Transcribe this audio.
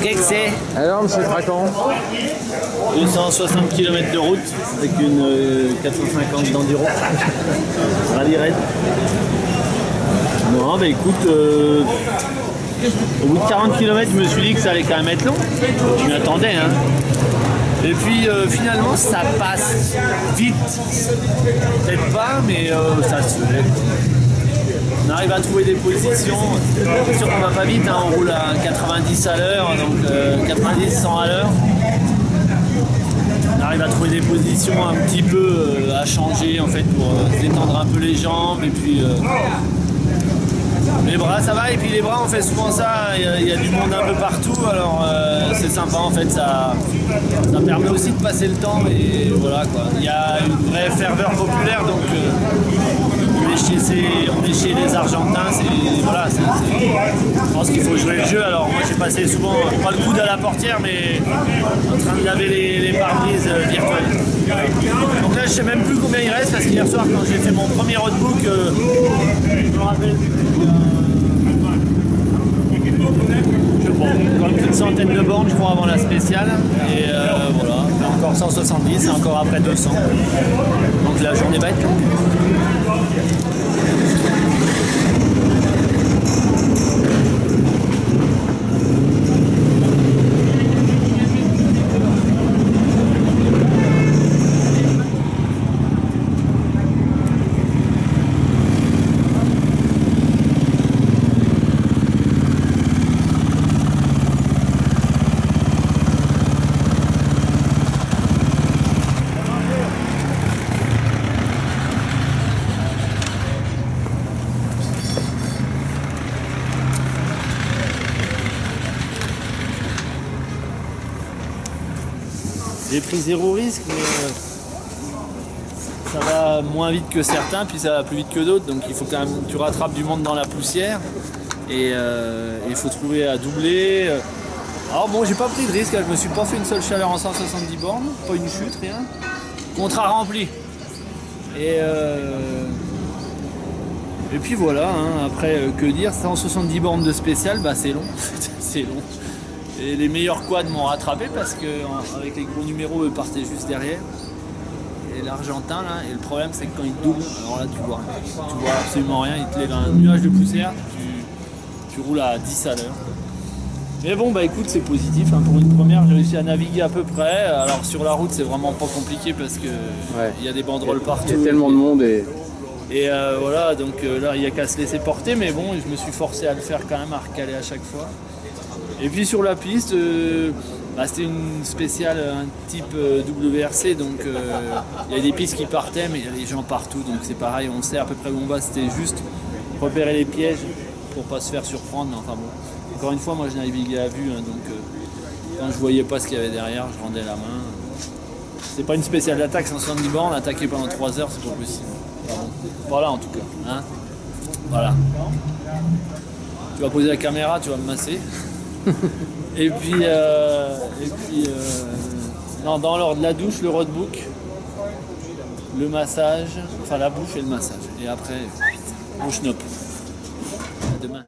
qu'est-ce que c'est? Alors, monsieur le traquant? 260 km de route avec une 450 d'enduro. Rallye raid. Non, bah écoute, au bout de 40 km, je me suis dit que ça allait quand même être long. Je m'y attendais, hein. Et puis finalement, ça passe vite. Peut-être pas, mais ça se fait. On arrive à trouver des positions. C'est sûr qu'on va pas vite, hein. On roule à 90 à l'heure, donc 90-100 à l'heure. On arrive à trouver des positions un petit peu à changer en fait pour détendre un peu les jambes et puis les bras ça va, et puis les bras on fait souvent ça, il y a du monde un peu partout, alors c'est sympa en fait, ça permet aussi de passer le temps et voilà quoi. Il y a une vraie ferveur populaire, donc on est chez les Argentins, voilà, je pense qu'il faut jouer le jeu. Alors moi j'ai passé souvent, pas le coude à la portière, mais en train de laver les pare-brises virtuelles. Donc là je sais même plus combien il reste, parce qu'hier soir quand j'ai fait mon premier roadbook, je me rappelle encore une petite centaine de bornes je crois avant la spéciale, et voilà, encore 170 et encore après 200, donc la journée va être longue. J'ai pris 0 risque, mais ça va moins vite que certains, puis ça va plus vite que d'autres, donc il faut quand même que tu rattrapes du monde dans la poussière, et il faut trouver à doubler. Alors bon, j'ai pas pris de risque, je me suis pas fait une seule chaleur en 170 bornes, pas une chute, rien. Contrat rempli. Et puis voilà, hein, après que dire, 170 bornes de spécial, bah c'est long, c'est long. Et les meilleurs quads m'ont rattrapé parce que avec les gros numéros, eux partaient juste derrière. Et l'Argentin là, et le problème c'est que quand il double, alors là tu vois absolument rien, il te lève un nuage de poussière, tu roules à 10 à l'heure. Mais bon bah écoute, c'est positif, hein. Pour une première j'ai réussi à naviguer à peu près. Alors sur la route c'est vraiment pas compliqué parce que il y a des banderoles partout. Il y a tellement de monde et voilà, donc là il n'y a qu'à se laisser porter, mais bon je me suis forcé à le faire quand même, à recaler à chaque fois. Et puis sur la piste, c'était une spéciale, un type WRC, donc il y a des pistes qui partaient, mais il y a des gens partout, donc c'est pareil, on sait à peu près où on va, c'était juste repérer les pièges pour pas se faire surprendre, mais enfin bon. Encore une fois, moi je naviguais à vue, hein, donc quand je voyais pas ce qu'il y avait derrière, je rendais la main. C'est pas une spéciale d'attaque, 170 bornes, attaquer pendant 3 heures, c'est pas possible. Pardon. Voilà en tout cas, hein. Voilà. Tu vas poser la caméra, tu vas me masser. Et puis, non, dans l'ordre, la douche, le roadbook, le massage, enfin la bouffe et le massage. Et après, au schnopp. À demain.